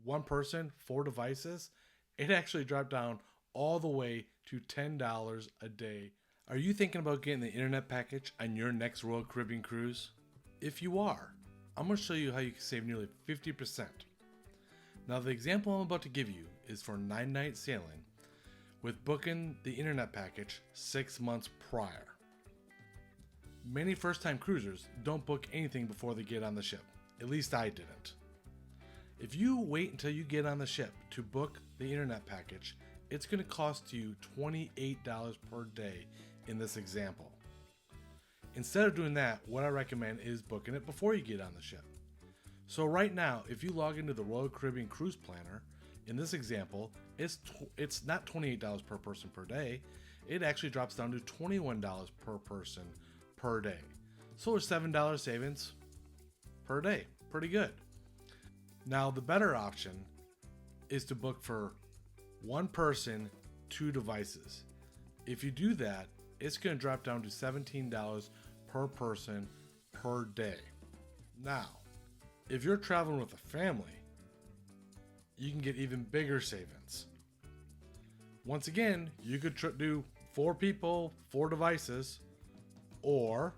one person, four devices, it actually dropped down all the way to $10 a day. Are you thinking about getting the internet package on your next Royal Caribbean cruise? If you are, I'm going to show you how you can save nearly 50%. Now, the example I'm about to give you is for 9-night sailing with booking the internet package 6 months prior. Many first-time cruisers don't book anything before they get on the ship. At least I didn't. If you wait until you get on the ship to book the internet package, it's going to cost you $28 per day in this example. Instead of doing that, what I recommend is booking it before you get on the ship. So right now, if you log into the Royal Caribbean Cruise Planner, in this example, it's not $28 per person per day. It actually drops down to $21 per person per day. So it's $7 savings per day. Pretty good. Now, the better option is to book for one person, two devices. If you do that, it's going to drop down to $17 per person per day. Now, if you're traveling with a family, you can get even bigger savings. Once again, you could do 4 people, 4 devices, or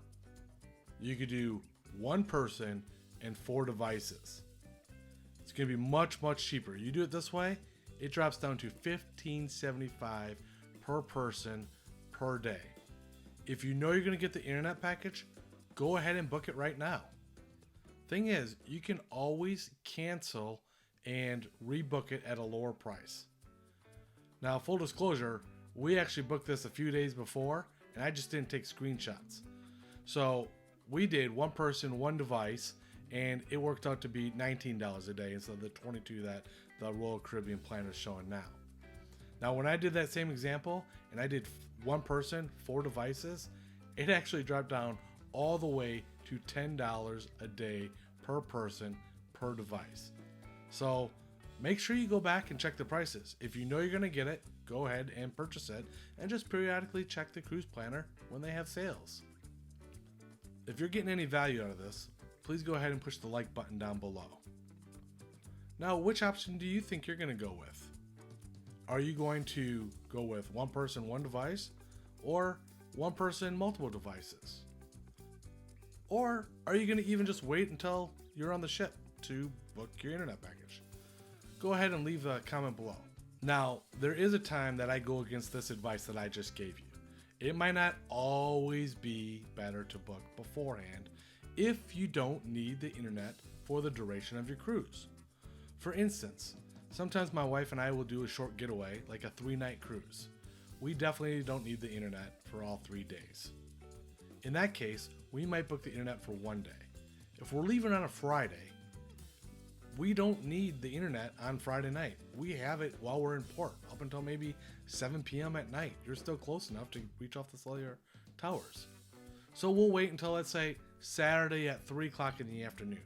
you could do 1 person and 4 devices. It's going to be much, much cheaper. You do it this way, it drops down to $15.75 per person per day. If you know you're going to get the internet package, go ahead and book it right now. Thing is, you can always cancel and rebook it at a lower price. Now, full disclosure, we actually booked this a few days before, and I just didn't take screenshots. So we did 1 person, 1 device, and it worked out to be $19 a day instead of the $22 that the Royal Caribbean Planner is showing now. Now, when I did that same example, and I did 1 person, 4 devices, it actually dropped down all the way to $10 a day per person per device. So make sure you go back and check the prices. If you know you're going to get it, go ahead and purchase it, and just periodically check the cruise planner when they have sales. If you're getting any value out of this, please go ahead and push the like button down below. Now, which option do you think you're going to go with? Are you going to go with 1 person, 1 device, or 1 person, multiple devices? Or are you going to even just wait until you're on the ship to book your internet package? Go ahead and leave a comment below. Now, there is a time that I go against this advice that I just gave you. It might not always be better to book beforehand if you don't need the internet for the duration of your cruise. For instance, sometimes my wife and I will do a short getaway, like a 3-night cruise. We definitely don't need the internet for all 3 days. In that case, we might book the internet for 1 day. If we're leaving on a Friday, we don't need the internet on Friday night. We have it while we're in port, up until maybe 7 p.m. at night. You're still close enough to reach off the cellular towers. So we'll wait until, let's say, Saturday at 3 o'clock in the afternoon.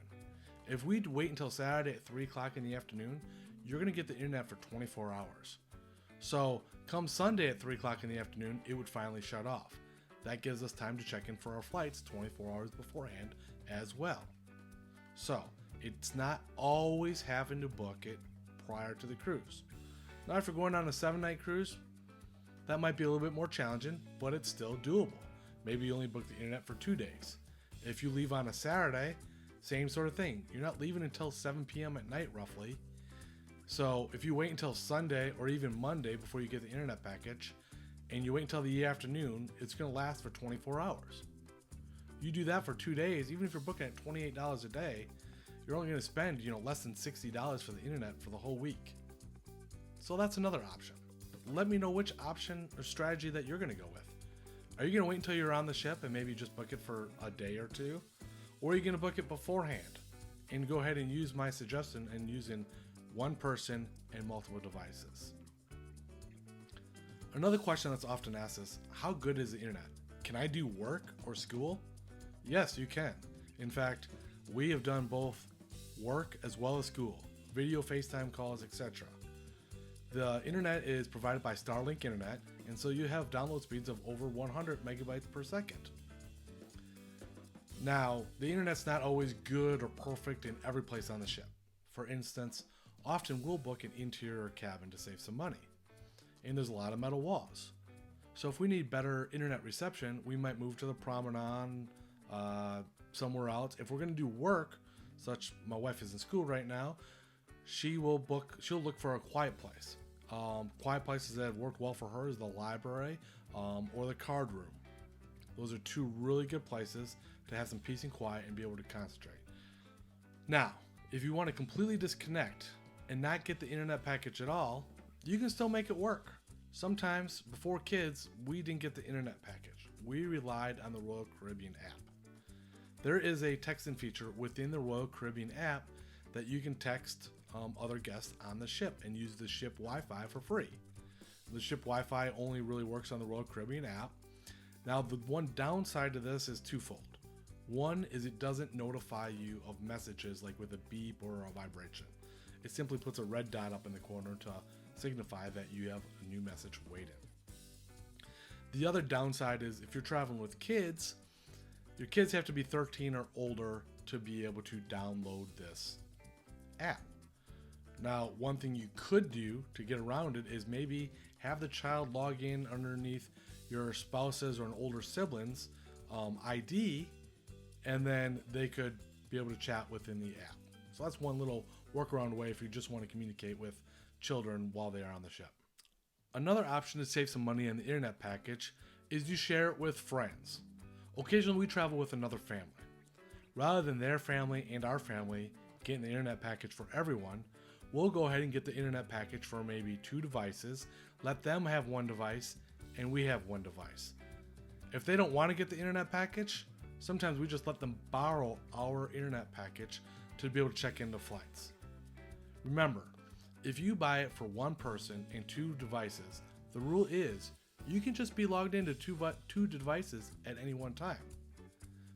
If we wait until Saturday at 3 o'clock in the afternoon, you're going to get the internet for 24 hours. So come Sunday at 3 o'clock in the afternoon, it would finally shut off. That gives us time to check in for our flights 24 hours beforehand as well. So it's not always having to book it prior to the cruise. Now, if you're going on a 7-night cruise, that might be a little bit more challenging, but it's still doable. Maybe you only book the internet for 2 days. If you leave on a Saturday, same sort of thing. You're not leaving until 7 p.m. at night, roughly. So if you wait until Sunday or even Monday before you get the internet package, and you wait until the afternoon, it's going to last for 24 hours. You do that for 2 days, even if you're booking at $28 a day, you're only going to spend, less than $60 for the internet for the whole week. So that's another option. Let me know which option or strategy that you're going to go with. Are you going to wait until you're on the ship and maybe just book it for a day or 2? Or are you going to book it beforehand and go ahead and use my suggestion and using 1 person and multiple devices? Another question that's often asked is, how good is the internet? Can I do work or school? Yes, you can. In fact, we have done both work as well as school, video, FaceTime calls, etc. The internet is provided by Starlink Internet, and so you have download speeds of over 100 megabytes per second. Now, the internet's not always good or perfect in every place on the ship. For instance, often we'll book an interior cabin to save some money. And there's a lot of metal walls. So if we need better internet reception, we might move to the promenade, somewhere else. If we're going to do work, such my wife is in school right now, she'll look for a quiet place. Quiet places that have worked well for her is the library or the card room. Those are two really good places to have some peace and quiet and be able to concentrate. Now, if you want to completely disconnect and not get the internet package at all, you can still make it work. Sometimes, before kids, we didn't get the internet package. We relied on the Royal Caribbean app. There is a texting feature within the Royal Caribbean app that you can text other guests on the ship and use the ship Wi-Fi for free. The ship Wi-Fi only really works on the Royal Caribbean app. Now, the one downside to this is twofold. One is it doesn't notify you of messages like with a beep or a vibration. It simply puts a red dot up in the corner to signify that you have a new message waiting. The other downside is if you're traveling with kids, your kids have to be 13 or older to be able to download this app. Now, one thing you could do to get around it is maybe have the child log in underneath your spouse's or an older sibling's ID, and then they could be able to chat within the app. So that's one little workaround way if you just want to communicate with children while they are on the ship. Another option to save some money on the internet package is you share it with friends. Occasionally we travel with another family. Rather than their family and our family getting the internet package for everyone, we'll go ahead and get the internet package for maybe 2 devices, let them have 1 device, and we have 1 device. If they don't want to get the internet package, sometimes we just let them borrow our internet package to be able to check into flights. Remember, if you buy it for 1 person and 2 devices, the rule is you can just be logged into 2 devices at any one time.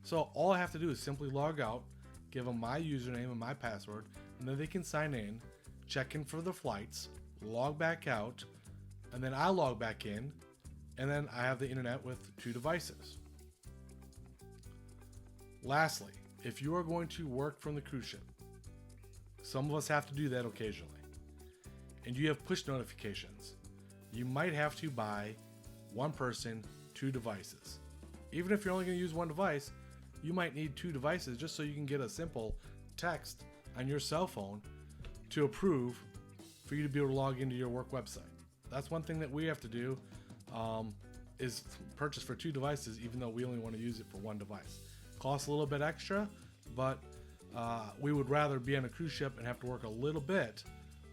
So all I have to do is simply log out, give them my username and my password, and then they can sign in, check in for the flights, log back out, and then I log back in, and then I have the internet with 2 devices. Lastly, if you are going to work from the cruise ship, some of us have to do that occasionally, and you have push notifications, you might have to buy 1 person, 2 devices. Even if you're only going to use 1 device, you might need 2 devices just so you can get a simple text on your cell phone to approve for you to be able to log into your work website. That's one thing that we have to do, is purchase for 2 devices even though we only want to use it for 1 device. Costs a little bit extra, but we would rather be on a cruise ship and have to work a little bit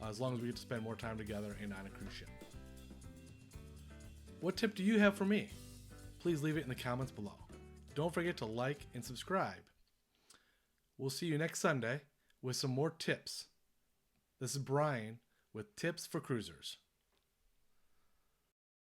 as long as we get to spend more time together and on a cruise ship. What tip do you have for me? Please leave it in the comments below. Don't forget to like and subscribe. We'll see you next Sunday with some more tips. This is Brian with Tips for Cruisers.